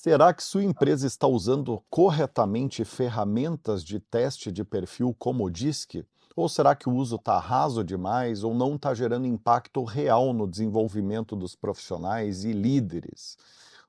Será que sua empresa está usando corretamente ferramentas de teste de perfil como o DISC? Ou será que o uso está raso demais ou não está gerando impacto real no desenvolvimento dos profissionais e líderes?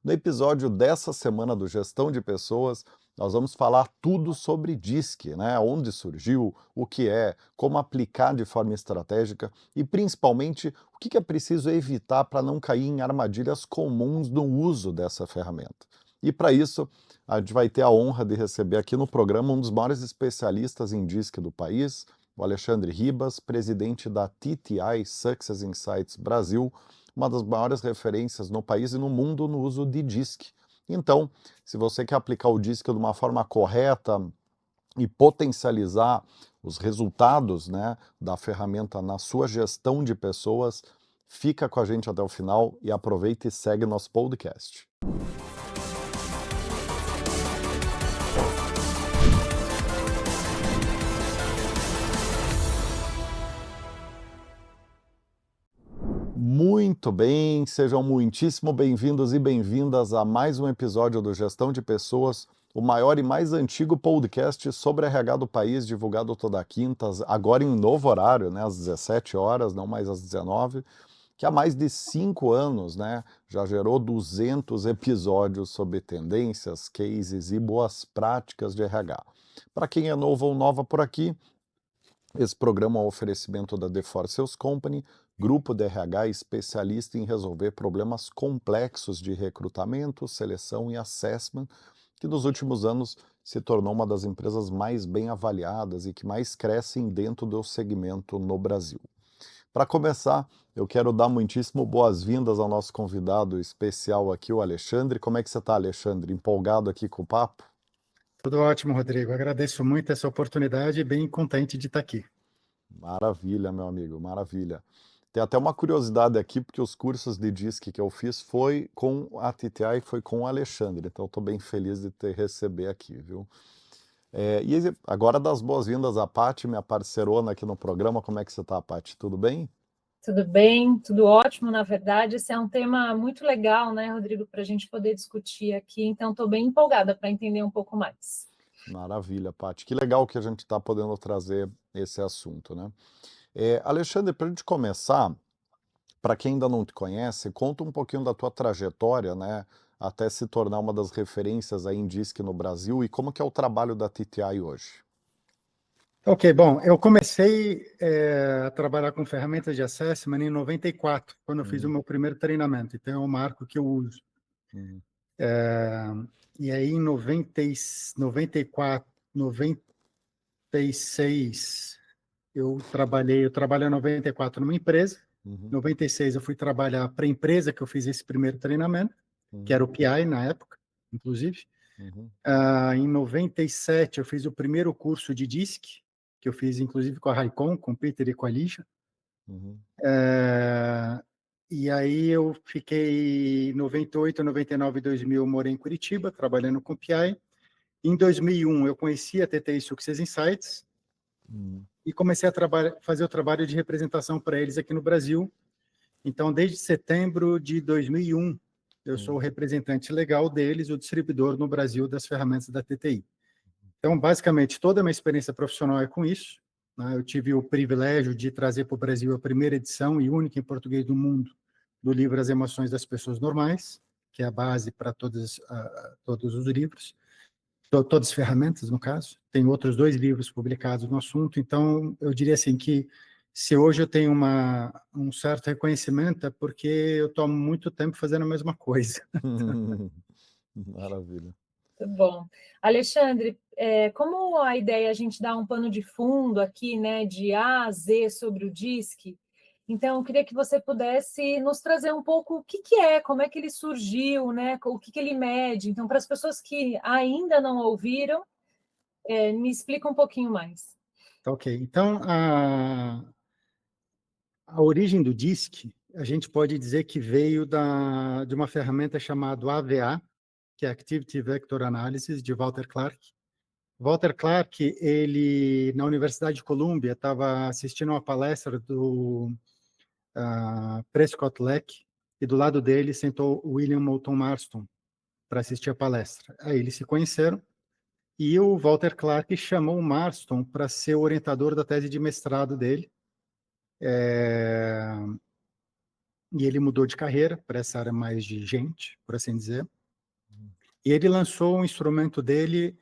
No episódio dessa semana do Gestão de Pessoas, nós vamos falar tudo sobre DISC, né? Onde surgiu, o que é, como aplicar de forma estratégica e principalmente o que é preciso evitar para não cair em armadilhas comuns no uso dessa ferramenta. E para isso, a gente vai ter a honra de receber aqui no programa um dos maiores especialistas em DISC do país, o Alexandre Ribas, presidente da TTI Success Insights Brasil, uma das maiores referências no país e no mundo no uso de DISC. Então, se você quer aplicar o DISC de uma forma correta e potencializar os resultados, né, da ferramenta na sua gestão de pessoas, fica com a gente até o final e aproveita e segue nosso podcast. Muito bem, sejam muitíssimo bem-vindos e bem-vindas a mais um episódio do Gestão de Pessoas, o maior e mais antigo podcast sobre RH do país, divulgado toda quinta, agora em novo horário, né, às 17 horas, não mais às 19, que há mais de 5 anos, né, já gerou 200 episódios sobre tendências, cases e boas práticas de RH. Para quem é novo ou nova por aqui, esse programa é um oferecimento da The Force Sales Company, grupo de RH especialista em resolver problemas complexos de recrutamento, seleção e assessment, que nos últimos anos se tornou uma das empresas mais bem avaliadas e que mais crescem dentro do segmento no Brasil. Para começar, eu quero dar muitíssimo boas-vindas ao nosso convidado especial aqui, o Alexandre. Como é que você está, Alexandre? Empolgado aqui com o papo? Tudo ótimo, Rodrigo. Agradeço muito essa oportunidade e bem contente de estar aqui. Maravilha, meu amigo, maravilha. Tem até uma curiosidade aqui, porque os cursos de DISC que eu fiz foi com a TTI e foi com o Alexandre, então estou bem feliz de te receber aqui, viu? E agora das boas-vindas à Paty, minha parceirona aqui no programa. Como é que você está, Paty? Tudo bem? Tudo bem, tudo ótimo, na verdade. Esse é um tema muito legal, né, Rodrigo, para a gente poder discutir aqui, então estou bem empolgada para entender um pouco mais. Maravilha, Paty. Que legal que a gente está podendo trazer esse assunto, né? Alexandre, para a gente começar, para quem ainda não te conhece, conta um pouquinho da tua trajetória, né, até se tornar uma das referências aí em DISC no Brasil e como que é o trabalho da TTI hoje. Ok, bom, eu comecei a trabalhar com ferramentas de assessment em 94, quando eu fiz o meu primeiro treinamento, então é um marco que eu uso. Uhum. E aí em 94, 96, eu trabalhei em 94 numa empresa, em 96 eu fui trabalhar para a empresa que eu fiz esse primeiro treinamento, que era o PI na época, inclusive. Em 97, eu fiz o primeiro curso de DISC, que eu fiz, inclusive, com a Raikon, com o Peter e com a Lígia. E aí eu fiquei 98, 99 e 2000, eu morei em Curitiba, trabalhando com PI. Em 2001, eu conheci a TTI Success Insights e comecei a fazer o trabalho de representação para eles aqui no Brasil. Então, desde setembro de 2001, eu sou o representante legal deles, o distribuidor no Brasil das ferramentas da TTI. Então, basicamente, toda a minha experiência profissional é com isso, né? Eu tive o privilégio de trazer para o Brasil a primeira edição e única em português do mundo do livro As Emoções das Pessoas Normais, que é a base para todos os livros, todas as ferramentas, no caso. Tem outros 2 livros publicados no assunto, então eu diria assim que se hoje eu tenho um certo reconhecimento é porque eu tomo muito tempo fazendo a mesma coisa. Maravilha. Muito bom. Alexandre, como a ideia é a gente dar um pano de fundo aqui, né, de A a Z sobre o DISC, então eu queria que você pudesse nos trazer um pouco o que é, como é que ele surgiu, né, o que ele mede. Então, para as pessoas que ainda não ouviram, me explica um pouquinho mais. Ok, então a origem do DISC, a gente pode dizer que veio de uma ferramenta chamada AVA, que é Activity Vector Analysis, de Walter Clark. Walter Clark, ele, na Universidade de Columbia, estava assistindo uma palestra do Prescott Leck, e do lado dele sentou William Moulton Marston, para assistir a palestra. Aí eles se conheceram e o Walter Clark chamou o Marston para ser o orientador da tese de mestrado dele. E ele mudou de carreira para essa área mais de gente, por assim dizer. E ele lançou um instrumento dele,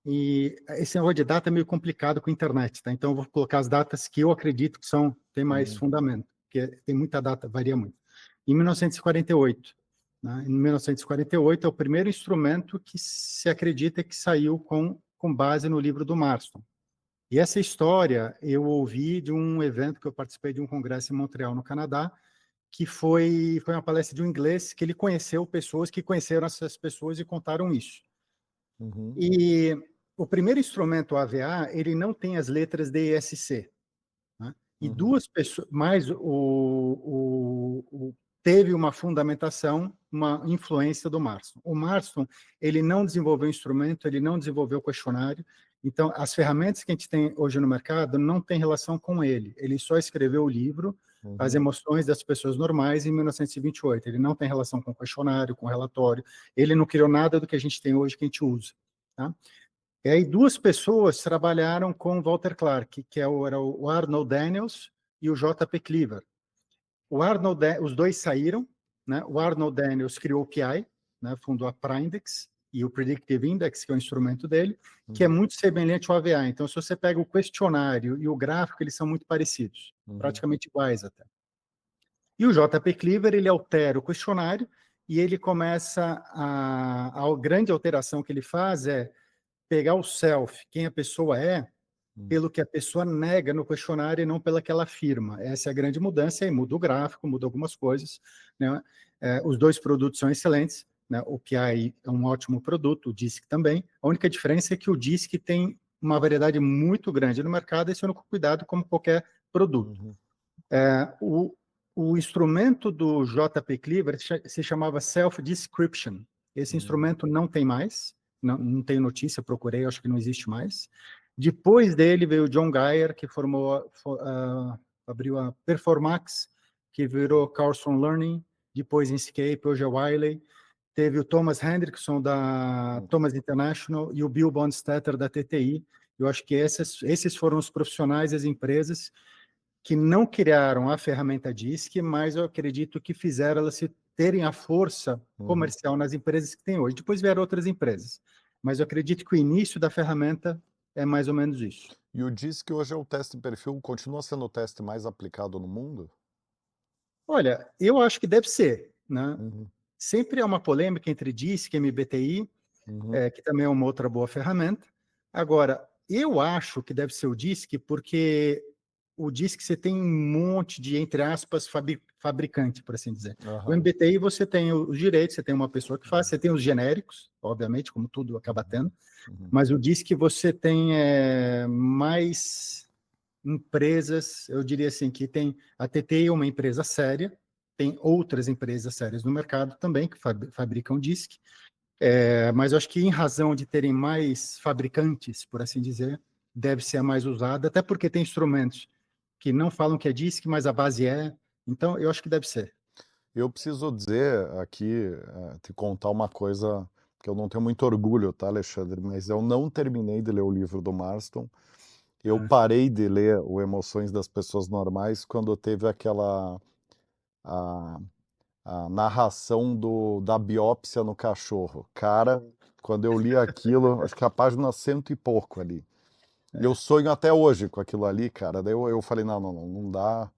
e esse negócio de data é meio complicado com a internet, tá? Então eu vou colocar as datas que eu acredito que tem mais fundamento, porque tem muita data, varia muito. Em 1948, né? Em 1948 é o primeiro instrumento que se acredita que saiu com base no livro do Marston. E essa história eu ouvi de um evento que eu participei de um congresso em Montreal, no Canadá, que foi uma palestra de um inglês que ele conheceu pessoas que conheceram essas pessoas e contaram isso. E o primeiro instrumento AVA, ele não tem as letras DESC, né? E duas pessoas, mas teve uma fundamentação, uma influência do Marston. O Marston, ele não desenvolveu instrumento, ele não desenvolveu questionário, então as ferramentas que a gente tem hoje no mercado não tem relação com ele. Ele só escreveu o livro As Emoções das Pessoas Normais, em 1928. Ele não tem relação com questionário, com relatório. Ele não criou nada do que a gente tem hoje, que a gente usa. Tá? E aí duas pessoas trabalharam com Walter Clark, que era o Arnold Daniels e o J.P. Cleaver. Os dois saíram, né? O Arnold Daniels criou o PI, né? Fundou a Prindex e o Predictive Index, que é o instrumento dele, que é muito semelhante ao AVA. Então, se você pega o questionário e o gráfico, eles são muito parecidos, praticamente iguais até. E o J.P. Cleaver, ele altera o questionário e ele começa a grande alteração que ele faz é pegar o self, quem a pessoa é, pelo que a pessoa nega no questionário e não pela que ela afirma. Essa é a grande mudança, e muda o gráfico, muda algumas coisas, né? Os dois produtos são excelentes, né? O PI é um ótimo produto, o DISC também. A única diferença é que o DISC tem uma variedade muito grande no mercado, e esse é o único cuidado, como qualquer produto. O instrumento do J.P. Cleaver se chamava Self-Description. Esse instrumento não tem mais, não tenho notícia, procurei, acho que não existe mais. Depois dele veio o John Geyer, que abriu a Performax, que virou Carlson Learning, depois Inkscape, hoje é Wiley. Teve o Thomas Hendrickson, da Thomas International, e o Bill Bondstetter, da TTI. Eu acho que esses foram os profissionais, as empresas, que não criaram a ferramenta DISC, mas eu acredito que fizeram elas terem a força comercial nas empresas que tem hoje. Depois vieram outras empresas. Mas eu acredito que o início da ferramenta é mais ou menos isso. E o DISC hoje é o teste de perfil, continua sendo o teste mais aplicado no mundo? Olha, eu acho que deve ser, né? Sempre há uma polêmica entre DISC e MBTI, que também é uma outra boa ferramenta. Agora, eu acho que deve ser o DISC, porque o DISC você tem um monte de, entre aspas, fabricante, por assim dizer. O MBTI você tem os direitos, você tem uma pessoa que faz, você tem os genéricos, obviamente, como tudo acaba tendo, mas o DISC você tem mais empresas, eu diria assim, que tem a TTI, é uma empresa séria, tem outras empresas sérias no mercado também que fabricam DISC, mas eu acho que em razão de terem mais fabricantes, por assim dizer, deve ser a mais usada, até porque tem instrumentos que não falam que é DISC, mas a base é. Então, eu acho que deve ser. Eu preciso dizer aqui, te contar uma coisa que eu não tenho muito orgulho, tá, Alexandre? Mas eu não terminei de ler o livro do Marston. Eu parei de ler o Emoções das Pessoas Normais quando teve aquela a narração da biópsia no cachorro. Cara, quando eu li aquilo, acho que a página 100 e pouco ali. Eu sonho até hoje com aquilo ali, cara. Daí eu falei, não dá.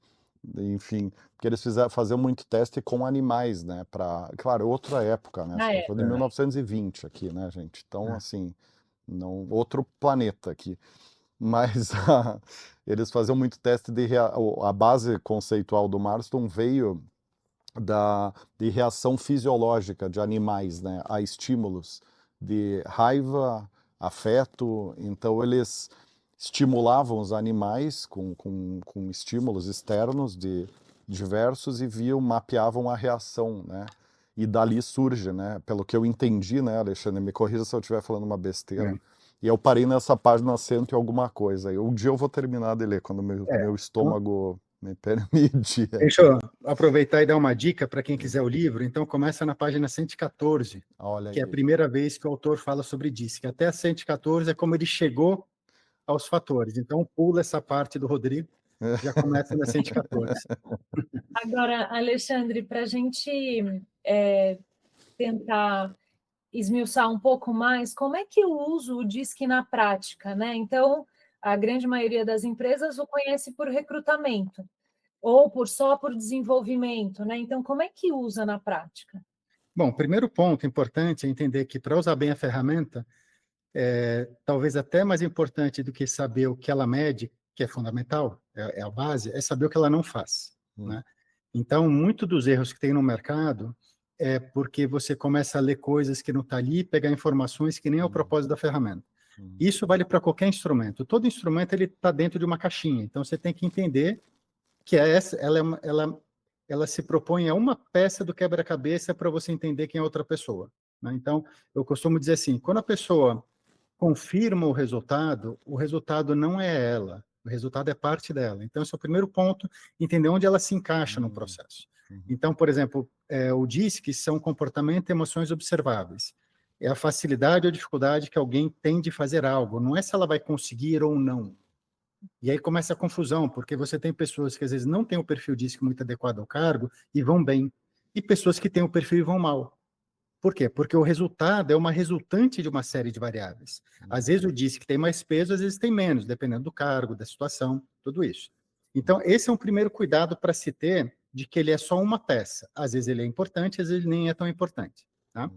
Enfim, porque eles faziam muito teste com animais, né? Claro, outra época, né? Foi em 1920 aqui, né, gente? Então, assim, outro planeta aqui. Mas eles faziam muito teste a base conceitual do Marston veio de reação fisiológica de animais, né? A estímulos de raiva, afeto. Então, eles estimulavam os animais com estímulos externos diversos e mapeavam a reação, né? E dali surge, né? Pelo que eu entendi, né, Alexandre? Me corrija se eu estiver falando uma besteira. E eu parei nessa página 100 e alguma coisa. Um dia eu vou terminar de ler, quando meu estômago Me permite. Deixa eu aproveitar e dar uma dica para quem quiser o livro. Então, começa na página 114, Olha que é a aí. primeira vez que o autor fala sobre DISC. Até a 114 é como ele chegou aos fatores. Então, pula essa parte do Rodrigo, já começa na 114. Agora, Alexandre, para a gente tentar esmiuçar um pouco mais, como é que eu uso o DISC na prática, né? Então, a grande maioria das empresas o conhece por recrutamento, ou só por desenvolvimento, né? Então, como é que usa na prática? Bom, o primeiro ponto importante é entender que para usar bem a ferramenta, talvez até mais importante do que saber o que ela mede, que é fundamental, é a base, é saber o que ela não faz, né? Então, muito dos erros que tem no mercado é porque você começa a ler coisas que não estão ali, pegar informações que nem é o propósito da ferramenta. Isso vale para qualquer instrumento. Todo instrumento ele está dentro de uma caixinha, então você tem que entender que ela se propõe a uma peça do quebra-cabeça para você entender quem é outra pessoa, né? Então, eu costumo dizer assim, quando a pessoa confirma o resultado não é ela, o resultado é parte dela. Então, esse é o primeiro ponto, entender onde ela se encaixa no processo. Então, por exemplo, o DISC são comportamento e emoções observáveis. É a facilidade ou dificuldade que alguém tem de fazer algo, não é se ela vai conseguir ou não. E aí começa a confusão, porque você tem pessoas que às vezes não têm o perfil DISC muito adequado ao cargo e vão bem, e pessoas que têm o perfil e vão mal. Por quê? Porque o resultado é uma resultante de uma série de variáveis. Às vezes o DISC tem mais peso, às vezes tem menos, dependendo do cargo, da situação, tudo isso. Então, esse é um primeiro cuidado para se ter de que ele é só uma peça. Às vezes ele é importante, às vezes ele nem é tão importante. Tá?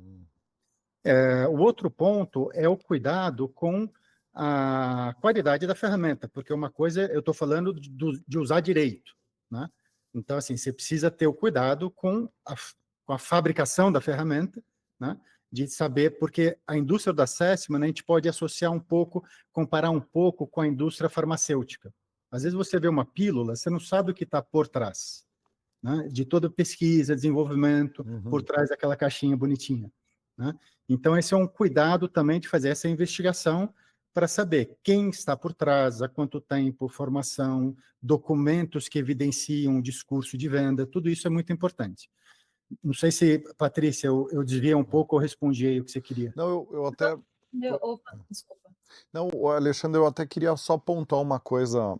O outro ponto é o cuidado com a qualidade da ferramenta, porque uma coisa, eu estou falando de usar direito, né? Então, assim, você precisa ter o cuidado com a fabricação da ferramenta, né? De saber, porque a indústria do assessment, né, a gente pode associar um pouco, comparar um pouco com a indústria farmacêutica. Às vezes você vê uma pílula, você não sabe o que está por trás, né? De toda pesquisa, desenvolvimento, por trás daquela caixinha bonitinha, né? Então, esse é um cuidado também de fazer essa investigação para saber quem está por trás, há quanto tempo, formação, documentos que evidenciam o discurso de venda, tudo isso é muito importante. Não sei se, Patrícia, eu desviei um pouco ou respondi aí o que você queria. Não, eu até... Opa, desculpa. Não, Alexandre, eu até queria só pontuar uma coisa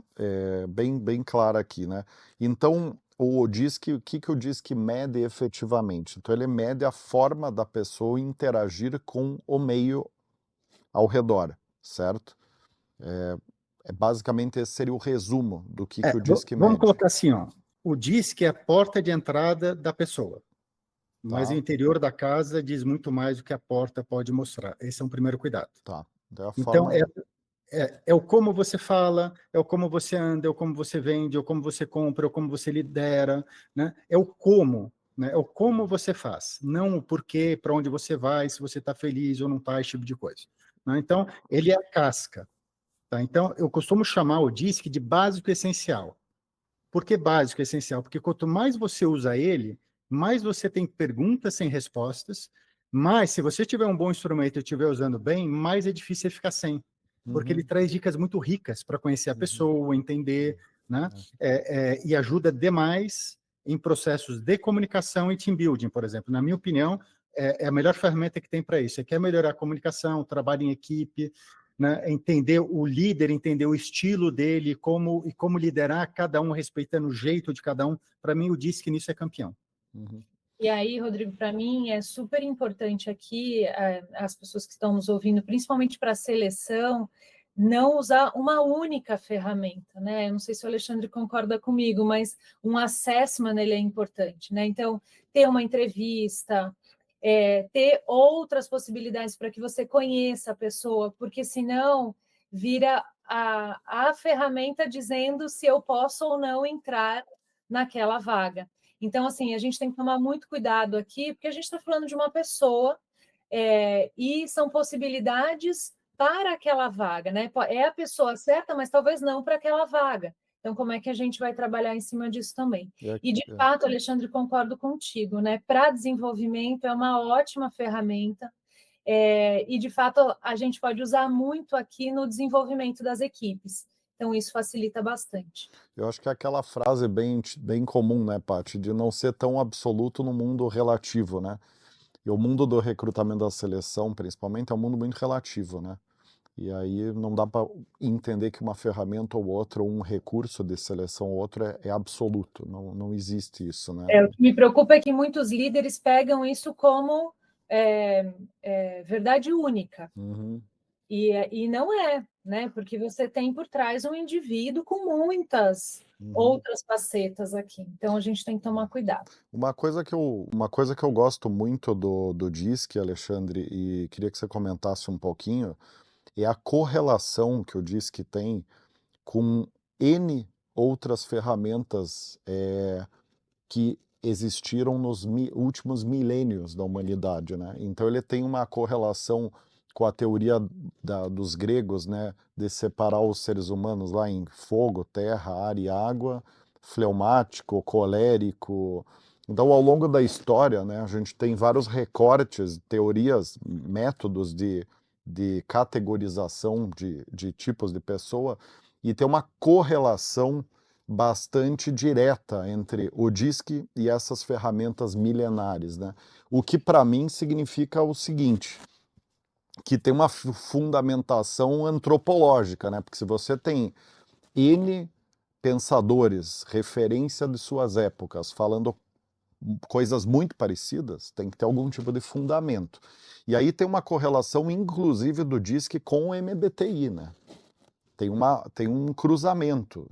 bem clara aqui, né? Então, o que o DISC mede efetivamente? Então, ele mede a forma da pessoa interagir com o meio ao redor, certo? Basicamente, esse seria o resumo do que o DISC mede. Vamos colocar assim, ó, o DISC é a porta de entrada da pessoa, mas o interior da casa diz muito mais do que a porta pode mostrar. Esse é um primeiro cuidado. Tá. Então, é o como você fala, é o como você anda, é o como você vende, é o como você compra, é o como você lidera, né? É o como, né? É o como você faz, não o porquê, para onde você vai, se você está feliz ou não está, esse tipo de coisa, né? Então, ele é a casca. Tá? Então, eu costumo chamar o DISC de básico essencial. Por que básico essencial? Porque quanto mais você usa ele, mais você tem perguntas sem respostas, mas se você tiver um bom instrumento e estiver usando bem, mais é difícil ficar sem. Porque ele traz dicas muito ricas para conhecer a pessoa, entender, né? E ajuda demais em processos de comunicação e team building, por exemplo. Na minha opinião, é a melhor ferramenta que tem para isso. Você quer melhorar a comunicação, trabalho em equipe, né? Entender o líder, entender o estilo dele, e como liderar cada um, respeitando o jeito de cada um. Para mim, o DISC nisso é campeão. E aí, Rodrigo, para mim é super importante aqui, as pessoas que estão nos ouvindo, principalmente para a seleção, não usar uma única ferramenta, né? Eu não sei se o Alexandre concorda comigo, mas um assessment ele é importante, né? Então, ter uma entrevista, ter outras possibilidades para que você conheça a pessoa, porque senão vira a ferramenta dizendo se eu posso ou não entrar naquela vaga. Então, assim, a gente tem que tomar muito cuidado aqui, porque a gente está falando de uma pessoa e são possibilidades para aquela vaga, né? É a pessoa certa, mas talvez não para aquela vaga. Então, como é que a gente vai trabalhar em cima disso também? E, de fato, Alexandre, concordo contigo, né? Para desenvolvimento é uma ótima ferramenta e, de fato, a gente pode usar muito aqui no desenvolvimento das equipes. Então isso facilita bastante. Eu acho que é aquela frase bem comum, né, Paty, de não ser tão absoluto no mundo relativo, né? E o mundo do recrutamento da seleção, principalmente, é um mundo muito relativo, né? E aí não dá para entender que uma ferramenta ou outra, ou um recurso de seleção ou outro é absoluto. Não existe isso, né? O que me preocupa é que muitos líderes pegam isso como verdade única. Uhum. E não é, né? Porque você tem por trás um indivíduo com muitas outras facetas aqui. Então a gente tem que tomar cuidado. Uma coisa que eu gosto muito do DISC, Alexandre, e queria que você comentasse um pouquinho, é a correlação que o DISC tem com N outras ferramentas que existiram nos últimos milênios da humanidade, né? Então ele tem uma correlação com a teoria dos gregos, né, de separar os seres humanos lá em fogo, terra, ar e água, fleumático, colérico. Então, ao longo da história, né, a gente tem vários recortes, teorias, métodos de categorização de tipos de pessoa, e tem uma correlação bastante direta entre o DISC e essas ferramentas milenares, né? O que para mim significa o seguinte, que tem uma fundamentação antropológica, né? Porque se você tem N pensadores, referência de suas épocas, falando coisas muito parecidas, tem que ter algum tipo de fundamento. E aí tem uma correlação, inclusive, do DISC com o MBTI, né? Tem um cruzamento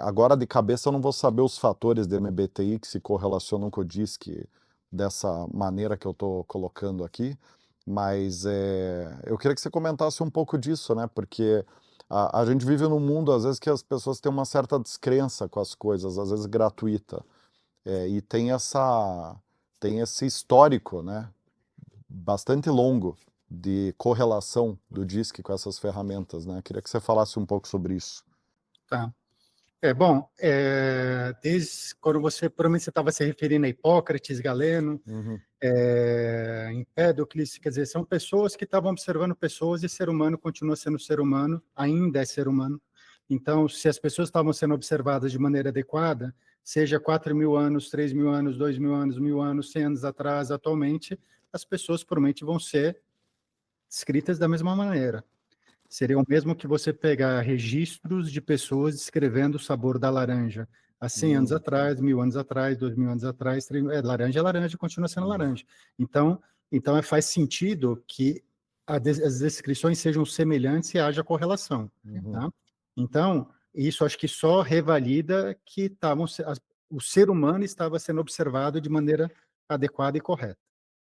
agora de cabeça eu não vou saber os fatores do MBTI que se correlacionam com o DISC dessa maneira que eu estou colocando aqui, mas eu queria que você comentasse um pouco disso, né? Porque a gente vive num mundo, às vezes, que as pessoas têm uma certa descrença com as coisas, às vezes gratuita, e tem esse histórico, né? Bastante longo de correlação do DISC com essas ferramentas, né? Queria que você falasse um pouco sobre isso. Tá. Desde quando provavelmente você estava se referindo a Hipócrates, Galeno, Empédocles, quer dizer, são pessoas que estavam observando pessoas e ser humano continua sendo ser humano, ainda é ser humano. Então, se as pessoas estavam sendo observadas de maneira adequada, seja 4.000 anos, 3.000 anos, 2.000 anos, 1.000 anos, 100 anos atrás, atualmente, as pessoas provavelmente vão ser descritas da mesma maneira. Seria o mesmo que você pegar registros de pessoas descrevendo o sabor da laranja há 100 anos atrás, 1.000 anos atrás, 2.000 anos atrás, laranja é laranja, continua sendo laranja. Então faz sentido que as descrições sejam semelhantes e haja correlação. Tá? Então, isso acho que só revalida que o ser humano estava sendo observado de maneira adequada e correta.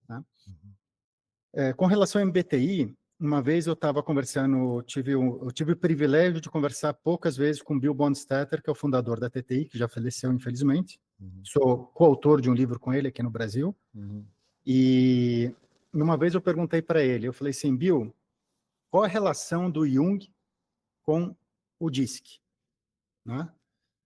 Tá? Com relação ao MBTI, uma vez eu estava conversando, eu tive o privilégio de conversar poucas vezes com Bill Bondstatter, que é o fundador da TTI, que já faleceu, infelizmente. Sou coautor de um livro com ele aqui no Brasil. E uma vez eu perguntei para ele, eu falei assim, Bill, qual a relação do Jung com o DISC? Né?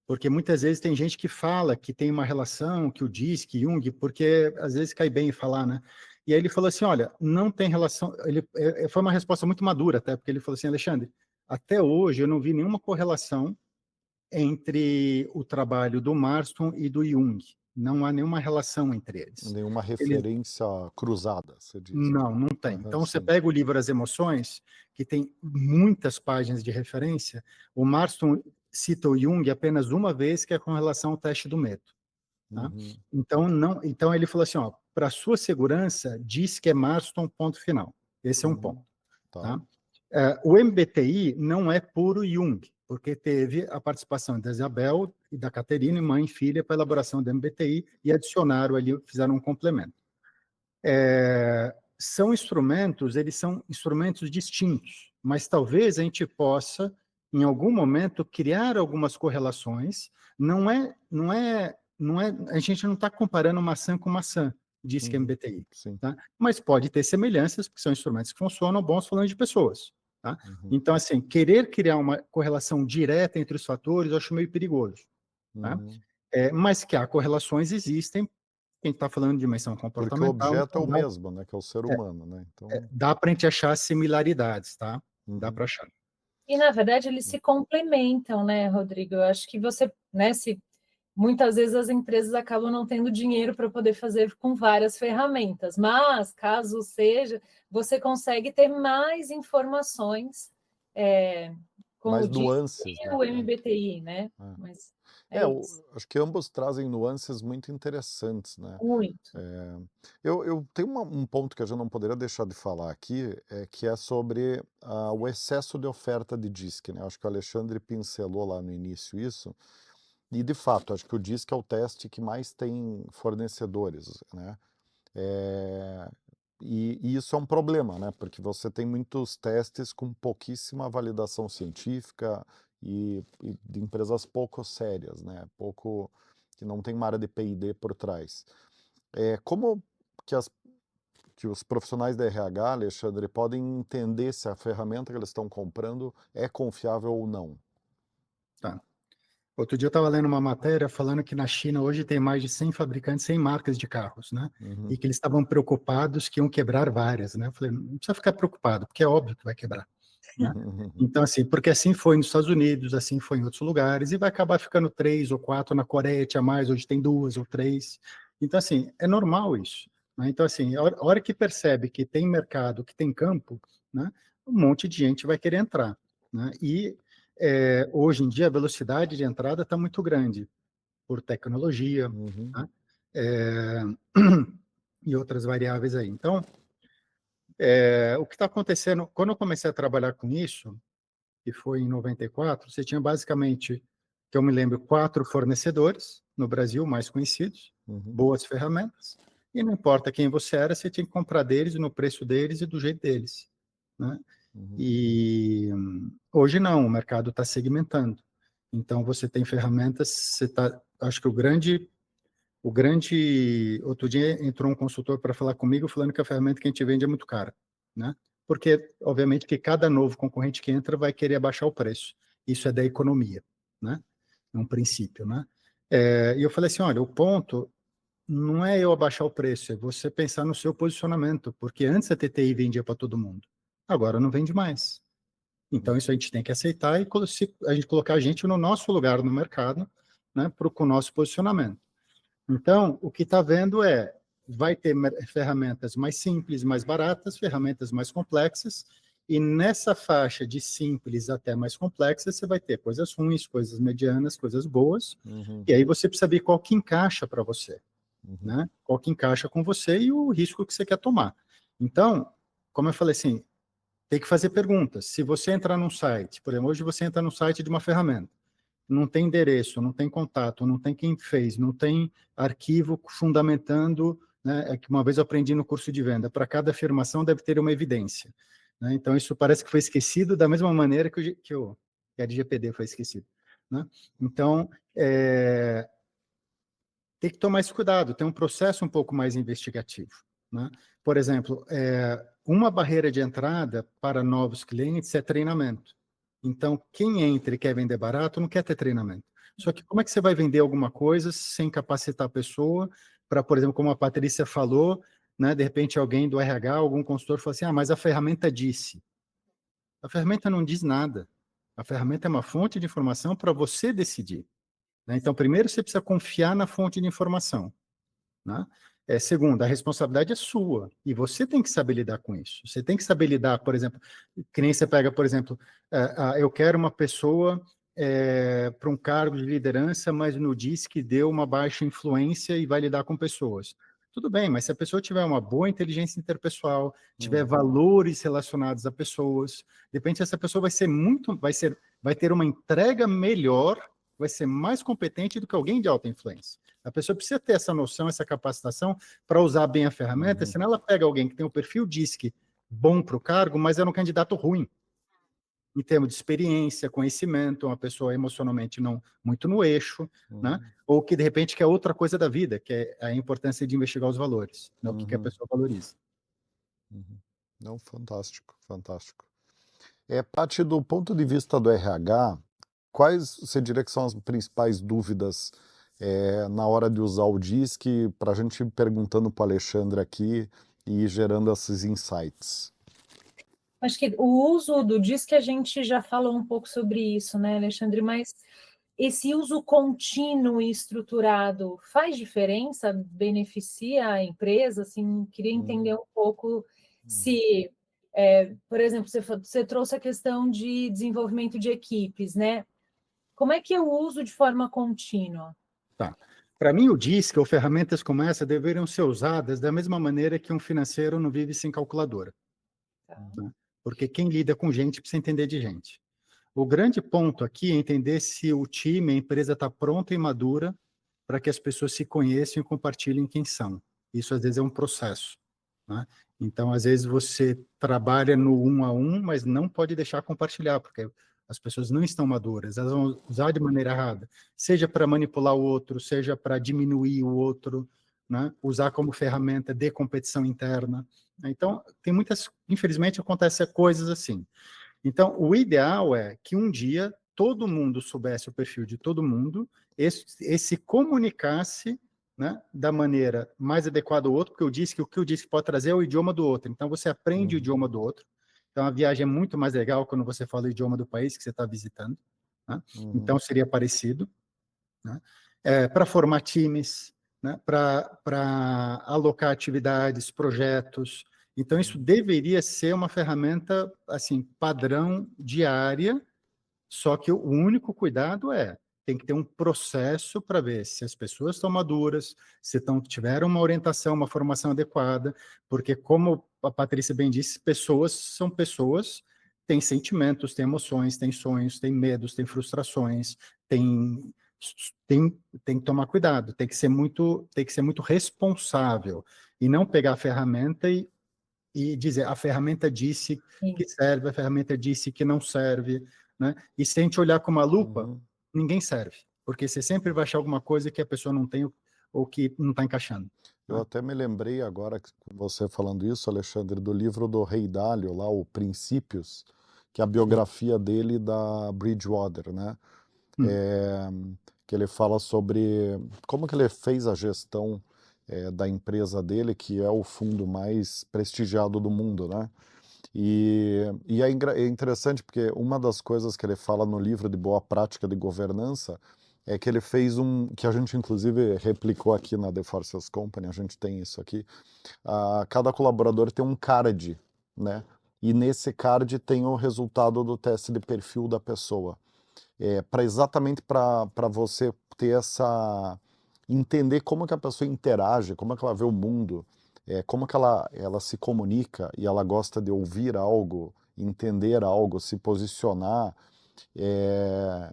Porque muitas vezes tem gente que fala que tem uma relação, que o DISC, Jung, porque às vezes cai bem falar, né? E aí ele falou assim, olha, não tem relação... Foi uma resposta muito madura até, porque ele falou assim, Alexandre, até hoje eu não vi nenhuma correlação entre o trabalho do Marston e do Jung. Não há nenhuma relação entre eles. Nenhuma referência cruzada, você diz. Não tem. Então, você pega o livro As Emoções, que tem muitas páginas de referência, o Marston cita o Jung apenas uma vez, que é com relação ao teste do medo. Tá? Então, ele falou assim, para sua segurança, diz que é Marston, ponto final. Esse é um ponto. Tá? O MBTI não é puro Jung, porque teve a participação da Isabel e da Caterine, mãe e filha, para a elaboração do MBTI, e adicionaram ali, fizeram um complemento. São instrumentos, eles são instrumentos distintos, mas talvez a gente possa, em algum momento, criar algumas correlações. A gente não está comparando maçã com maçã, diz que é MBTI, tá? Mas pode ter semelhanças, porque são instrumentos que funcionam bons falando de pessoas. Tá? Então, assim, querer criar uma correlação direta entre os fatores, eu acho meio perigoso. Tá? Mas que há correlações existem, quem está falando de dimensão comportamental... Porque o objeto é o mesmo, né? Que é o ser humano, né? Então... dá para a gente achar similaridades, tá? Dá para achar. E, na verdade, eles se complementam, né, Rodrigo? Eu acho que você, né, se muitas vezes as empresas acabam não tendo dinheiro para poder fazer com várias ferramentas, mas caso seja, você consegue ter mais informações com o Mais DISC nuances, e né? o MBTI, né? É. Mas É, é isso, acho que ambos trazem nuances muito interessantes, né? muito. É, eu tenho um ponto que a gente não poderia deixar de falar aqui, que é sobre o excesso de oferta de DISC, né? Acho que o Alexandre pincelou lá no início isso, e de fato, acho que o DISC é o teste que mais tem fornecedores, né? É, e isso é um problema, né? Porque você tem muitos testes com pouquíssima validação científica e de empresas pouco sérias, né? Pouco que não tem uma área de P&D por trás. Como que, que os profissionais da RH, Alexandre, podem entender se a ferramenta que eles estão comprando é confiável ou não? Tá. Outro dia eu estava lendo uma matéria falando que na China hoje tem mais de 100 fabricantes, 100 marcas de carros, né? Uhum. E que eles estavam preocupados que iam quebrar várias, né? Eu falei, não precisa ficar preocupado, porque é óbvio que vai quebrar, né? Então, assim, porque assim foi nos Estados Unidos, assim foi em outros lugares, e vai acabar ficando 3 ou 4 na Coreia, tinha mais, hoje tem 2 ou 3. Então, assim, é normal isso, né? Então, assim, a hora que percebe que tem mercado, que tem campo, né? Um monte de gente vai querer entrar, né? E hoje em dia a velocidade de entrada está muito grande, por tecnologia, Uhum. né? É, e outras variáveis aí. Então, o que está acontecendo, quando eu comecei a trabalhar com isso, que foi em 94, você tinha basicamente, que eu me lembro, 4 fornecedores no Brasil, mais conhecidos, Uhum. boas ferramentas, e não importa quem você era, você tinha que comprar deles, no preço deles e do jeito deles, né? Uhum. E hoje não, o mercado está segmentando. Então você tem ferramentas, acho que outro dia entrou um consultor para falar comigo falando que a ferramenta que a gente vende é muito cara, né? Porque obviamente que cada novo concorrente que entra vai querer abaixar o preço. Isso é da economia, né? É um princípio, né? E eu falei assim, olha, o ponto não é eu abaixar o preço, é você pensar no seu posicionamento, porque antes a TTI vendia para todo mundo, agora não vende mais. Então, isso a gente tem que aceitar e a gente colocar a gente no nosso lugar no mercado, né, com o nosso posicionamento. Então, o que está vendo vai ter ferramentas mais simples, mais baratas, ferramentas mais complexas, e nessa faixa de simples até mais complexas, você vai ter coisas ruins, coisas medianas, coisas boas, Uhum. e aí você precisa ver qual que encaixa para você, Uhum. né? Qual que encaixa com você e o risco que você quer tomar. Então, como eu falei assim, tem que fazer perguntas. Se você entrar num site, por exemplo, hoje você entra no site de uma ferramenta, não tem endereço, não tem contato, não tem quem fez, não tem arquivo fundamentando, né? É que uma vez eu aprendi no curso de venda, para cada afirmação deve ter uma evidência, né? Então isso parece que foi esquecido da mesma maneira que a LGPD foi esquecido, né? Então, tem que tomar esse cuidado, tem um processo um pouco mais investigativo, né? Por exemplo, uma barreira de entrada para novos clientes é treinamento. Então, quem entra e quer vender barato não quer ter treinamento. Só que como é que você vai vender alguma coisa sem capacitar a pessoa para, por exemplo, como a Patrícia falou, né, de repente alguém do RH, algum consultor fala assim, mas a ferramenta disse. A ferramenta não diz nada. A ferramenta é uma fonte de informação para você decidir, né? Então, primeiro você precisa confiar na fonte de informação, né? Segundo, a responsabilidade é sua, e você tem que saber lidar com isso. Você tem que saber lidar, por exemplo, que nem você pega, por exemplo, eu quero uma pessoa para um cargo de liderança, mas no DISC deu uma baixa influência e vai lidar com pessoas. Tudo bem, mas se a pessoa tiver uma boa inteligência interpessoal, tiver valores relacionados a pessoas, de repente essa pessoa vai ter uma entrega melhor, vai ser mais competente do que alguém de alta influência. A pessoa precisa ter essa noção, essa capacitação para usar bem a ferramenta, senão ela pega alguém que tem um perfil DISC bom para o cargo, mas é um candidato ruim, em termos de experiência, conhecimento, uma pessoa emocionalmente não muito no eixo, né? Ou que de repente quer outra coisa da vida, que é a importância de investigar os valores, né? O que a pessoa valoriza. Não, fantástico, fantástico. Paty, do ponto de vista do RH, quais você diria que são as principais dúvidas na hora de usar o DISC, para a gente ir perguntando para o Alexandre aqui e ir gerando esses insights? Acho que o uso do DISC, a gente já falou um pouco sobre isso, né, Alexandre? Mas esse uso contínuo e estruturado faz diferença? Beneficia a empresa? Assim, queria entender um pouco se, por exemplo, você trouxe a questão de desenvolvimento de equipes, né? Como é que eu uso de forma contínua? Tá. Para mim, o DISC ou ferramentas como essa deveriam ser usadas da mesma maneira que um financeiro não vive sem calculadora. Tá. Né? Porque quem lida com gente precisa entender de gente. O grande ponto aqui é entender se o time, a empresa está pronta e madura para que as pessoas se conheçam e compartilhem quem são. Isso, às vezes, é um processo. Né? Então, às vezes, você trabalha no 1 a 1, mas não pode deixar compartilhar, porque as pessoas não estão maduras, elas vão usar de maneira errada, seja para manipular o outro, seja para diminuir o outro, né? Usar como ferramenta de competição interna. Então, tem muitas, infelizmente, acontecem coisas assim. Então, o ideal é que um dia todo mundo soubesse o perfil de todo mundo e se comunicasse, né, da maneira mais adequada ao outro, porque eu disse que o que eu disse pode trazer é o idioma do outro. Então, você aprende o idioma do outro. Então, a viagem é muito mais legal quando você fala o idioma do país que você está visitando. Né? Então, seria parecido. Né? Para formar times, né? Para alocar atividades, projetos. Então, isso deveria ser uma ferramenta assim padrão diária, só que o único cuidado tem que ter um processo para ver se as pessoas estão maduras, se tiveram uma orientação, uma formação adequada, porque, como a Patrícia bem disse, pessoas são pessoas, têm sentimentos, têm emoções, têm sonhos, têm medos, têm frustrações, têm tem que tomar cuidado, tem que ser muito responsável e não pegar a ferramenta e dizer a ferramenta disse que serve, a ferramenta disse que não serve, né? E se a gente olhar com uma lupa, ninguém serve, porque você sempre vai achar alguma coisa que a pessoa não tem ou que não está encaixando. Eu até me lembrei agora, com você falando isso, Alexandre, do livro do Rei Dalio, lá, o Princípios, que é a biografia dele da Bridgewater, né? Que ele fala sobre como que ele fez a gestão da empresa dele, que é o fundo mais prestigiado do mundo, né? E é interessante porque uma das coisas que ele fala no livro de Boa Prática de Governança é que ele fez que a gente inclusive replicou aqui na The Forces Company, a gente tem isso aqui, cada colaborador tem um card, né? E nesse card tem o resultado do teste de perfil da pessoa. Exatamente para você ter entender como que a pessoa interage, como é que ela vê o mundo, como que ela se comunica e ela gosta de ouvir algo, entender algo, se posicionar.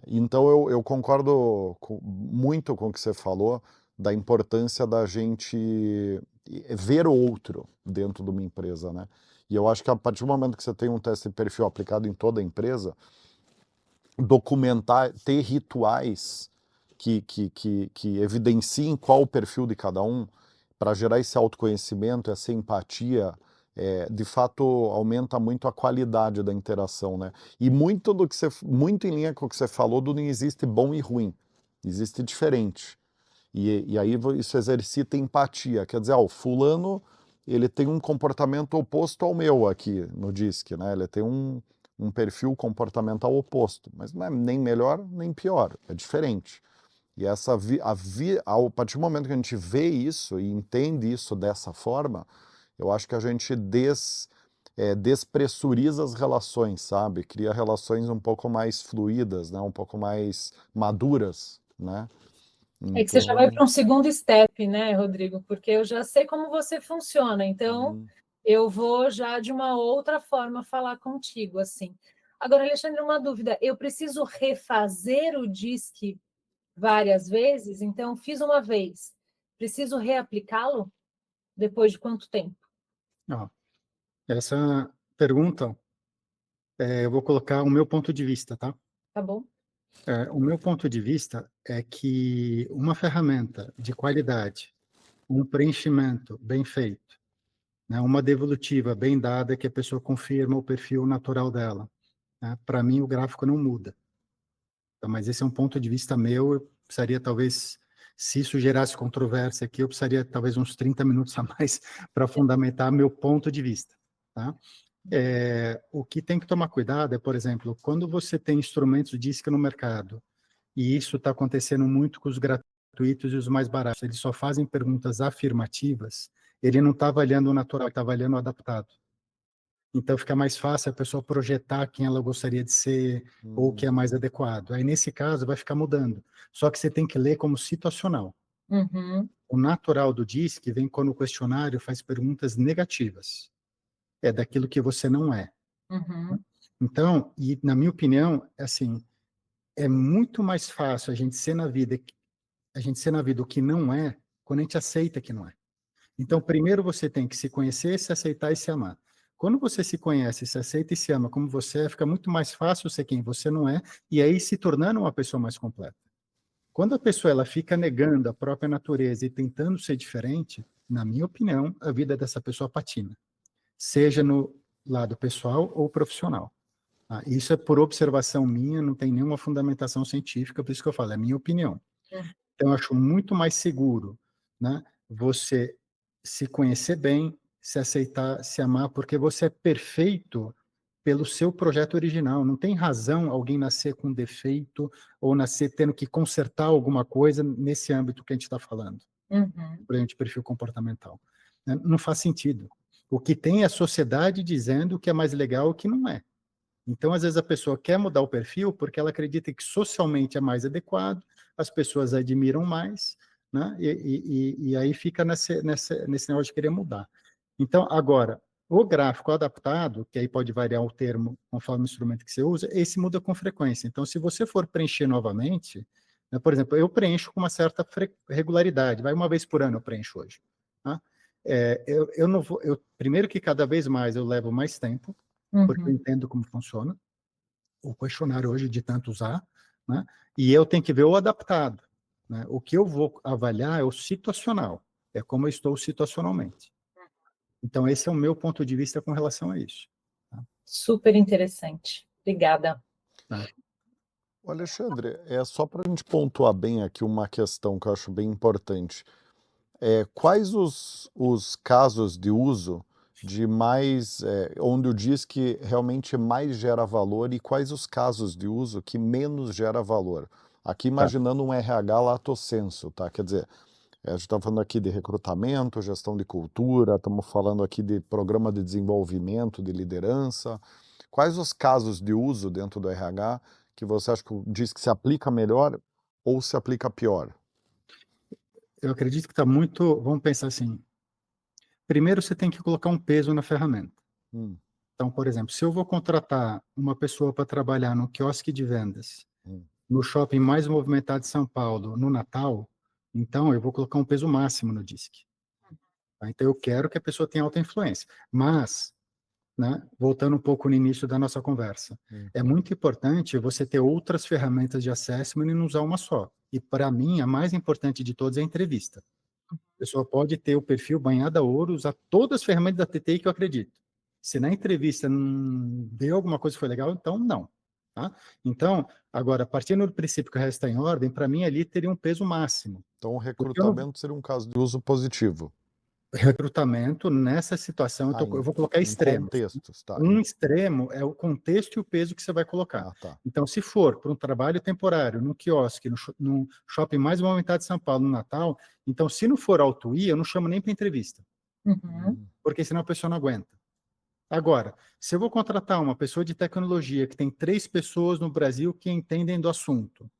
Então eu concordo muito com o que você falou da importância da gente ver o outro dentro de uma empresa, né? E eu acho que a partir do momento que você tem um teste de perfil aplicado em toda a empresa, documentar, ter rituais que evidenciem qual o perfil de cada um, para gerar esse autoconhecimento, essa empatia, de fato aumenta muito a qualidade da interação, né? E muito muito em linha com o que você falou do não existe bom e ruim, existe diferente. E aí isso exercita empatia, quer dizer, o fulano ele tem um comportamento oposto ao meu aqui no DISC, né? Ele tem um perfil comportamental oposto, mas não é nem melhor nem pior, é diferente. E a partir do momento que a gente vê isso e entende isso dessa forma, eu acho que a gente despressuriza as relações, sabe? Cria relações um pouco mais fluídas, né? Um pouco mais maduras, né? É que você já vai Então, para um segundo step, né, Rodrigo? Porque eu já sei como você funciona, então eu vou já de uma outra forma falar contigo, assim. Agora, Alexandre, uma dúvida. Eu preciso refazer o DISC várias vezes? Então, fiz uma vez. Preciso reaplicá-lo? Depois de quanto tempo? Ó, essa pergunta, eu vou colocar o meu ponto de vista, tá? Tá bom? O meu ponto de vista é que uma ferramenta de qualidade, um preenchimento bem feito, né, uma devolutiva bem dada que a pessoa confirma o perfil natural dela, né, para mim o gráfico não muda. Então, mas esse é um ponto de vista meu, eu precisaria talvez, se isso gerasse controvérsia aqui, eu precisaria talvez uns 30 minutos a mais para fundamentar meu ponto de vista. Tá? O que tem que tomar cuidado é, por exemplo, quando você tem instrumentos DISC no mercado, e isso está acontecendo muito com os gratuitos e os mais baratos, eles só fazem perguntas afirmativas, ele não está avaliando o natural, ele está avaliando o adaptado. Então fica mais fácil a pessoa projetar quem ela gostaria de ser ou o que é mais adequado. Aí nesse caso vai ficar mudando. Só que você tem que ler como situacional. Uhum. O natural do DISC vem quando o questionário faz perguntas negativas. É daquilo que você não é. Uhum. Então, e na minha opinião, assim, é muito mais fácil a gente ser na vida o que não é, quando a gente aceita que não é. Então, primeiro você tem que se conhecer, se aceitar e se amar. Quando você se conhece, se aceita e se ama como você é, fica muito mais fácil ser quem você não é, e aí se tornando uma pessoa mais completa. Quando a pessoa ela fica negando a própria natureza e tentando ser diferente, na minha opinião, a vida dessa pessoa patina, seja no lado pessoal ou profissional. Isso é por observação minha, não tem nenhuma fundamentação científica, por isso que eu falo, é minha opinião. Então, eu acho muito mais seguro, né, você se conhecer bem, se aceitar, se amar, porque você é perfeito pelo seu projeto original. Não tem razão alguém nascer com defeito ou nascer tendo que consertar alguma coisa nesse âmbito que a gente está falando, por exemplo, de perfil comportamental. Né? Não faz sentido. O que tem é a sociedade dizendo o que é mais legal e o que não é. Então, às vezes, a pessoa quer mudar o perfil porque ela acredita que socialmente é mais adequado, as pessoas admiram mais, né? E aí fica nesse negócio de querer mudar. Então, agora, o gráfico adaptado, que aí pode variar o termo conforme o instrumento que você usa, esse muda com frequência. Então, se você for preencher novamente, né, por exemplo, eu preencho com uma certa regularidade, vai uma vez por ano eu preencho hoje. Tá? Eu não vou, primeiro que cada vez mais eu levo mais tempo, porque eu entendo como funciona o questionário hoje de tanto usar, né? E eu tenho que ver o adaptado, né? O que eu vou avaliar é o situacional, é como eu estou situacionalmente. Então, esse é o meu ponto de vista com relação a isso. Tá? Super interessante. Obrigada. Tá? Alexandre, é só para a gente pontuar bem aqui uma questão que eu acho bem importante. Quais os casos de uso de mais, onde o DISC realmente mais gera valor e quais os casos de uso que menos gera valor? Aqui imaginando um RH lato sensu, tá? Quer dizer, a gente está falando aqui de recrutamento, gestão de cultura, estamos falando aqui de programa de desenvolvimento, de liderança. Quais os casos de uso dentro do RH que você acha que diz que se aplica melhor ou se aplica pior? Eu acredito que está muito... Vamos pensar assim. Primeiro, você tem que colocar um peso na ferramenta. Então, por exemplo, se eu vou contratar uma pessoa para trabalhar no quiosque de vendas, no shopping mais movimentado de São Paulo, no Natal, então eu vou colocar um peso máximo no DISC. Tá? Então, eu quero que a pessoa tenha alta influência. Mas, né, voltando um pouco no início da nossa conversa, é muito importante você ter outras ferramentas de assessment e não usar uma só. E, para mim, a mais importante de todas é a entrevista. A pessoa pode ter o perfil banhado a ouro, usar todas as ferramentas da TTI que eu acredito. Se na entrevista não deu alguma coisa que foi legal, então não. Tá? Então, agora, partindo do princípio que o resto está em ordem, para mim ali teria um peso máximo. Então, o recrutamento seria um caso de uso positivo. Recrutamento, nessa situação, eu vou colocar extremos. Contextos, tá. Um extremo é o contexto e o peso que você vai colocar. Tá. Então, se for para um trabalho temporário, num quiosque, no shopping mais movimentado de São Paulo, no Natal, então, se não for auto-ir, eu não chamo nem para entrevista. Porque senão a pessoa não aguenta. Agora, se eu vou contratar uma pessoa de tecnologia, que tem 3 pessoas no Brasil que entendem do assunto,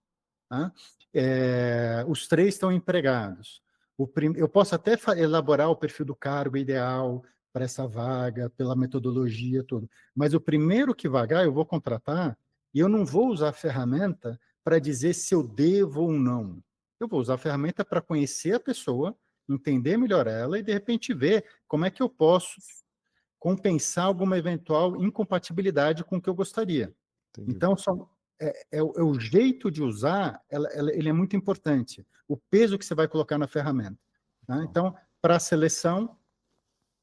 tá? Os 3 estão empregados. Eu posso até elaborar o perfil do cargo ideal para essa vaga, pela metodologia, tudo. Mas o primeiro que vagar, eu vou contratar e eu não vou usar a ferramenta para dizer se eu devo ou não. Eu vou usar a ferramenta para conhecer a pessoa, entender melhor ela e, de repente, ver como é que eu posso compensar alguma eventual incompatibilidade com o que eu gostaria. Entendi. Então, o jeito de usar, ele é muito importante. O peso que você vai colocar na ferramenta. Né? Então, para a seleção,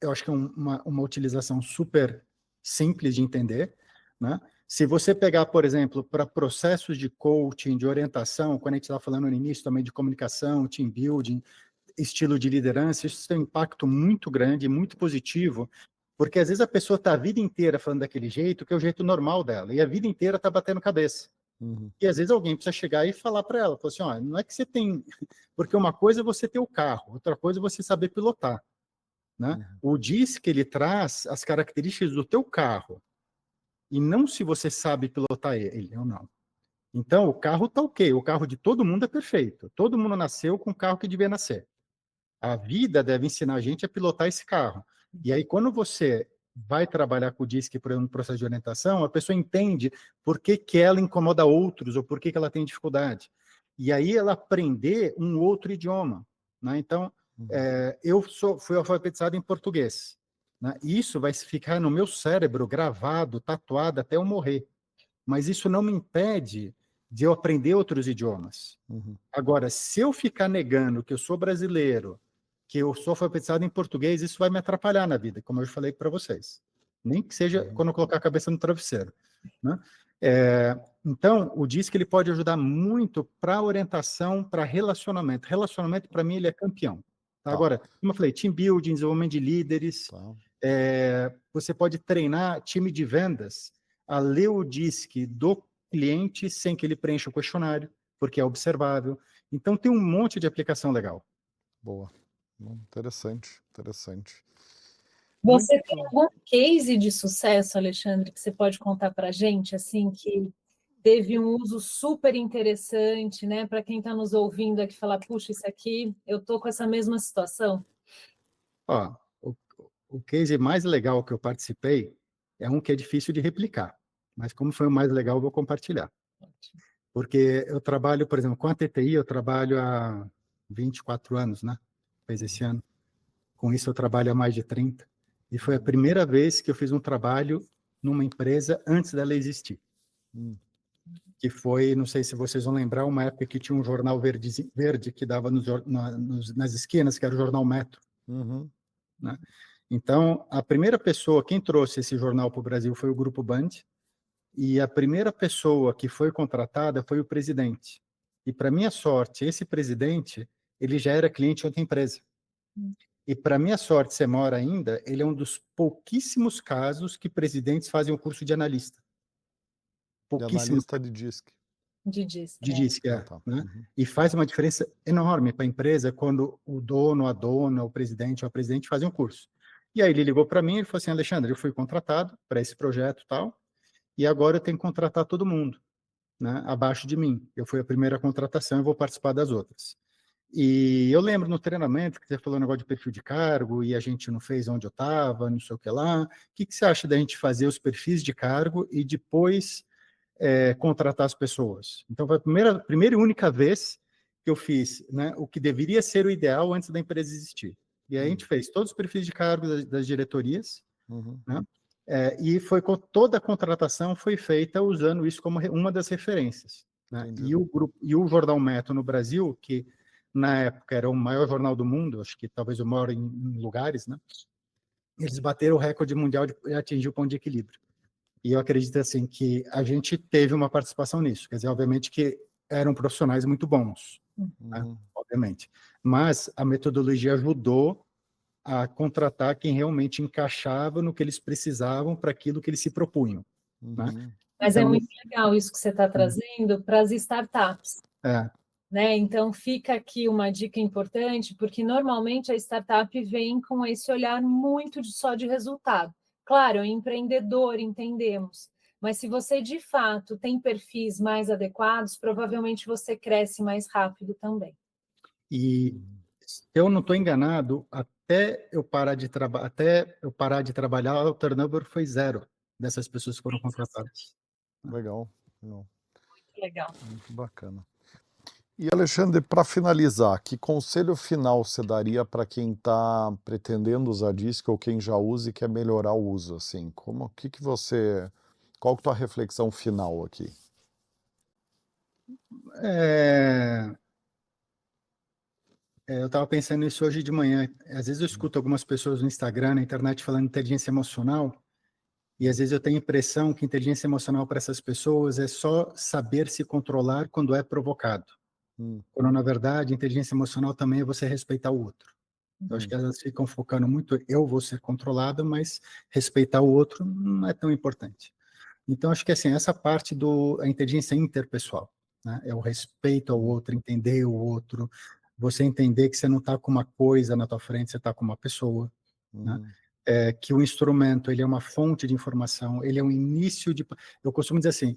eu acho que é uma utilização super simples de entender. Né? Se você pegar, por exemplo, para processos de coaching, de orientação, quando a gente estava falando no início também de comunicação, team building, estilo de liderança, isso tem um impacto muito grande, muito positivo, Porque às vezes a pessoa está a vida inteira falando daquele jeito, que é o jeito normal dela, e a vida inteira está batendo cabeça. E às vezes alguém precisa chegar e falar para ela, falar assim, ó, não é que você tem... Porque uma coisa é você ter o carro, outra coisa é você saber pilotar. Né? O DISC, ele traz as características do teu carro, e não se você sabe pilotar ele ou não. Então, o carro está ok, o carro de todo mundo é perfeito. Todo mundo nasceu com o carro que devia nascer. A vida deve ensinar a gente a pilotar esse carro. E aí, quando você vai trabalhar com o DISC por um processo de orientação, a pessoa entende por que, que ela incomoda outros ou por que, que ela tem dificuldade. E aí ela aprender um outro idioma. Né? Então, eu fui alfabetizado em português. Né? Isso vai ficar no meu cérebro gravado, tatuado até eu morrer. Mas isso não me impede de eu aprender outros idiomas. Agora, se eu ficar negando que eu sou brasileiro, que eu sou alfabetizado em português, isso vai me atrapalhar na vida, como eu falei para vocês. Nem que seja quando eu colocar a cabeça no travesseiro. Né? Então, o DISC ele pode ajudar muito para orientação, para relacionamento. Relacionamento, para mim, ele é campeão. Tá? Agora, como eu falei, team building, desenvolvimento de líderes, você pode treinar time de vendas a ler o DISC do cliente sem que ele preencha o questionário, porque é observável. Então, tem um monte de aplicação legal. Boa. Interessante, interessante. Você tem algum case de sucesso, Alexandre, que você pode contar para a gente, assim, que teve um uso super interessante, né? Para quem está nos ouvindo aqui falar, puxa, isso aqui, eu estou com essa mesma situação. Ó, o case mais legal que eu participei é um que é difícil de replicar, mas como foi o mais legal, eu vou compartilhar. Porque eu trabalho, por exemplo, com a TTI, eu trabalho há 24 anos, né? Fez esse ano. Com isso, eu trabalho há mais de 30. E foi a primeira vez que eu fiz um trabalho numa empresa antes dela existir. Que foi, não sei se vocês vão lembrar, uma época que tinha um jornal verde que dava nas esquinas, que era o Jornal Metro. Né? Então, a primeira pessoa, quem trouxe esse jornal para o Brasil foi o Grupo Band, e a primeira pessoa que foi contratada foi o presidente. E, para minha sorte, esse presidente, ele já era cliente de outra empresa. E, para minha sorte, ser maior ainda, ele é um dos pouquíssimos casos que presidentes fazem o curso de analista. Pouquíssimos. De analista de DISC. De DISC. De DISC, né? E faz uma diferença enorme para a empresa quando o dono, a dona, o presidente ou a presidente fazem um curso. E aí ele ligou para mim e falou assim, Alexandre, eu fui contratado para esse projeto e tal, e agora eu tenho que contratar todo mundo, né, abaixo de mim. Eu fui a primeira contratação e vou participar das outras. E eu lembro no treinamento que você falou um negócio de perfil de cargo e a gente não fez onde eu estava, não sei o que lá. O que você acha da gente fazer os perfis de cargo e depois contratar as pessoas? Então, foi a primeira e única vez que eu fiz, né, o que deveria ser o ideal antes da empresa existir. E aí a gente fez todos os perfis de cargo das diretorias, né? E toda a contratação foi feita usando isso como uma das referências. Né? E o Jornal Metro no Brasil, que na época era o maior jornal do mundo, acho que talvez o maior em lugares, né? Eles bateram o recorde mundial de atingir o ponto de equilíbrio. E eu acredito assim que a gente teve uma participação nisso. Quer dizer, obviamente que eram profissionais muito bons, né? Obviamente. Mas a metodologia ajudou a contratar quem realmente encaixava no que eles precisavam para aquilo que eles se propunham. Né? Mas então, é muito legal isso que você está trazendo para as startups. Né? Então, fica aqui uma dica importante, porque normalmente a startup vem com esse olhar muito só de resultado. Claro, é um empreendedor, entendemos, mas se você, de fato, tem perfis mais adequados, provavelmente você cresce mais rápido também. E se eu não estou enganado, até eu parar de trabalhar, o turnover foi 0 dessas pessoas que foram contratadas. Legal. Muito legal. Muito bacana. E, Alexandre, para finalizar, que conselho final você daria para quem está pretendendo usar DISC ou quem já usa e quer melhorar o uso? Assim, qual que é a tua reflexão final aqui? Eu estava pensando nisso hoje de manhã. Às vezes eu escuto algumas pessoas no Instagram, na internet, falando de inteligência emocional, e às vezes eu tenho a impressão que inteligência emocional para essas pessoas é só saber se controlar quando é provocado. Quando, na verdade, inteligência emocional também é você respeitar o outro. Eu acho Uhum. que elas ficam focando muito, eu vou ser controlado, mas respeitar o outro não é tão importante. Então, acho que assim, essa parte da inteligência interpessoal, né? É o respeito ao outro, entender o outro, você entender que você não está com uma coisa na tua frente, você está com uma pessoa, né? Uhum. Que o instrumento, ele é uma fonte de informação, ele é um início de... Eu costumo dizer assim,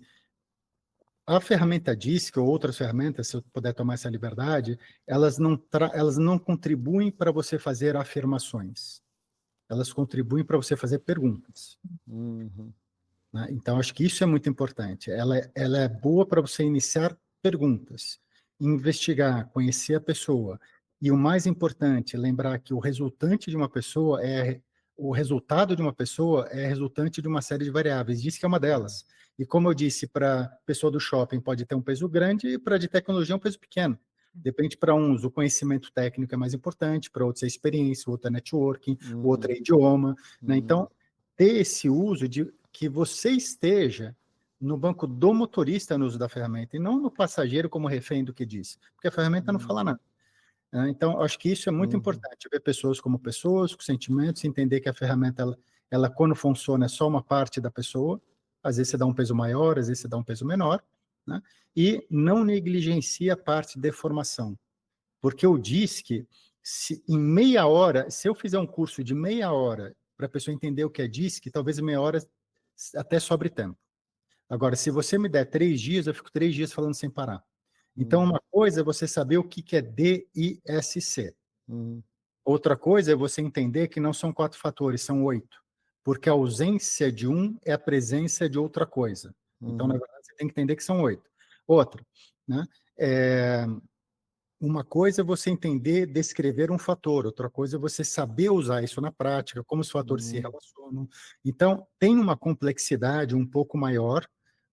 a ferramenta DISC ou outras ferramentas, se eu puder tomar essa liberdade, elas não contribuem para você fazer afirmações, elas contribuem para você fazer perguntas. Uhum. Né? Então, acho que isso é muito importante. Ela é boa para você iniciar perguntas, investigar, conhecer a pessoa. E o mais importante, lembrar que o resultante de uma pessoa o resultado de uma pessoa é resultante de uma série de variáveis. Diz que é uma delas. E como eu disse, para a pessoa do shopping pode ter um peso grande e para a de tecnologia um peso pequeno. Depende para uns, o conhecimento técnico é mais importante, para outros é experiência, o outro é networking, o outro é idioma. Né? Então, ter esse uso de que você esteja no banco do motorista no uso da ferramenta, e não no passageiro como refém do que diz, porque a ferramenta não fala nada. Né? Então, acho que isso é muito importante, ver pessoas como pessoas, com sentimentos, entender que a ferramenta, ela quando funciona, é só uma parte da pessoa, às vezes você dá um peso maior, às vezes você dá um peso menor, né? E não negligencia a parte de formação, porque eu disse que em meia hora, se eu fizer um curso de meia hora para a pessoa entender o que é DISC, talvez meia hora até sobre tempo. Agora, se você me der 3 dias, eu fico 3 dias falando sem parar. Então, uma coisa é você saber o que é DISC. Outra coisa é você entender que não são 4 fatores, são 8. Porque a ausência de um é a presença de outra coisa. Então, na verdade, você tem que entender que são 8. Outra, né? Uma coisa é você entender, descrever um fator, outra coisa é você saber usar isso na prática, como os fatores se relacionam. Então, tem uma complexidade um pouco maior,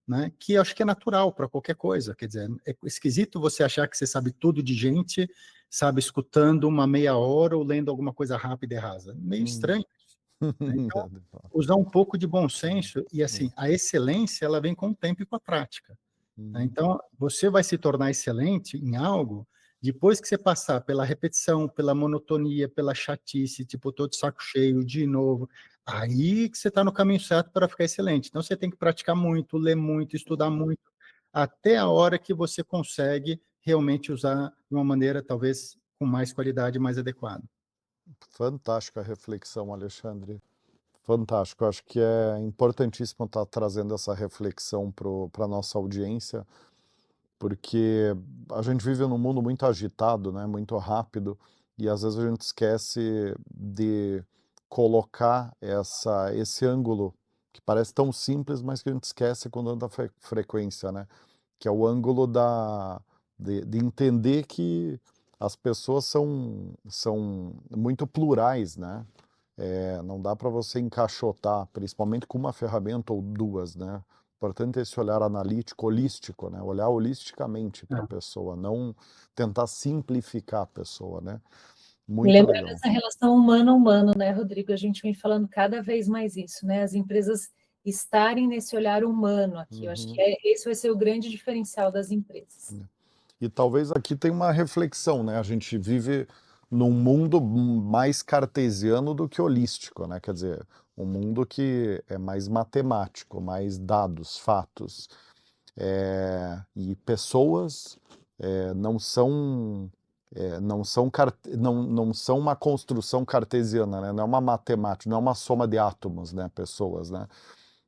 né, que eu acho que é natural para qualquer coisa. Quer dizer, é esquisito você achar que você sabe tudo de gente, sabe, escutando uma meia hora ou lendo alguma coisa rápida e rasa. Meio estranho. Né? Então, usar um pouco de bom senso e, assim, a excelência, ela vem com o tempo e com a prática. Né? Então, você vai se tornar excelente em algo depois que você passar pela repetição, pela monotonia, pela chatice, tipo, tô de saco cheio, de novo, aí que você está no caminho certo para ficar excelente. Então, você tem que praticar muito, ler muito, estudar muito, até a hora que você consegue realmente usar de uma maneira, talvez, com mais qualidade, mais adequada. Fantástica reflexão, Alexandre. Fantástico. Acho que é importantíssimo estar trazendo essa reflexão para a nossa audiência, porque a gente vive num mundo muito agitado, né, muito rápido, e às vezes a gente esquece de colocar esse ângulo que parece tão simples, mas que a gente esquece com tanta frequência, né, que é o ângulo de entender que as pessoas são muito plurais, né? Não dá para você encaixotar, principalmente com uma ferramenta ou duas, né? O importante é esse olhar analítico, holístico, né? Olhar holisticamente para a pessoa, não tentar simplificar a pessoa, né? E Muito lembrar legal. dessa relação humano-humano, né, Rodrigo? A gente vem falando cada vez mais isso, né? As empresas estarem nesse olhar humano aqui. Eu acho que esse vai ser o grande diferencial das empresas. E talvez aqui tenha uma reflexão, né? A gente vive num mundo mais cartesiano do que holístico, né? Quer dizer, um mundo que é mais matemático, mais dados, fatos. E pessoas não são uma construção cartesiana, né? Não é uma matemática, não é uma soma de átomos, né? Pessoas, né?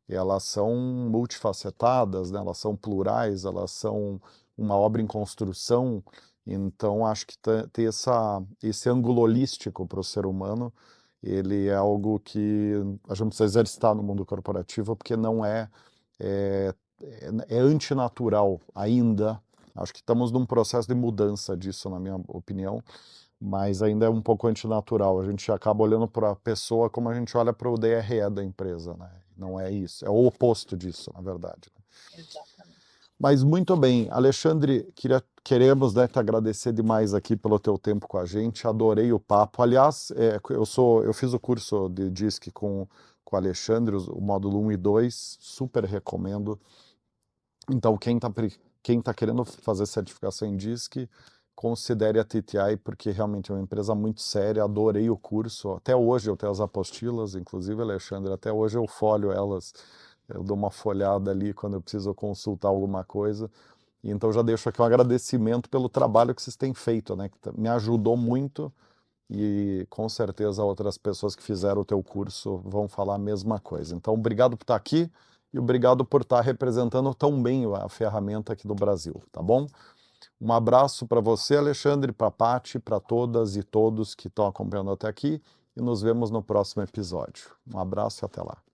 Elas são multifacetadas, né? Elas são plurais, elas são uma obra em construção. Então, acho que ter esse ângulo holístico para o ser humano, ele é algo que a gente precisa exercitar no mundo corporativo, porque não é, é antinatural ainda. Acho que estamos num processo de mudança disso, na minha opinião, mas ainda é um pouco antinatural. A gente acaba olhando para a pessoa como a gente olha para o DRE da empresa, né? Não é isso, é o oposto disso, na verdade. Exatamente. Mas muito bem, Alexandre, queremos, né, te agradecer demais aqui pelo teu tempo com a gente, adorei o papo. Aliás, eu fiz o curso de DISC com o Alexandre, o módulo 1 e 2, super recomendo. Então, quem tá querendo fazer certificação em DISC, considere a TTI, porque realmente é uma empresa muito séria, adorei o curso, até hoje eu tenho as apostilas, inclusive, Alexandre, até hoje eu folho elas, eu dou uma folhada ali quando eu preciso consultar alguma coisa, e então já deixo aqui um agradecimento pelo trabalho que vocês têm feito, né, que me ajudou muito, e com certeza outras pessoas que fizeram o teu curso vão falar a mesma coisa. Então, obrigado por estar aqui e obrigado por estar representando tão bem a ferramenta aqui do Brasil, tá bom? Um abraço para você, Alexandre, para a Paty, para todas e todos que estão acompanhando até aqui e nos vemos no próximo episódio. Um abraço e até lá.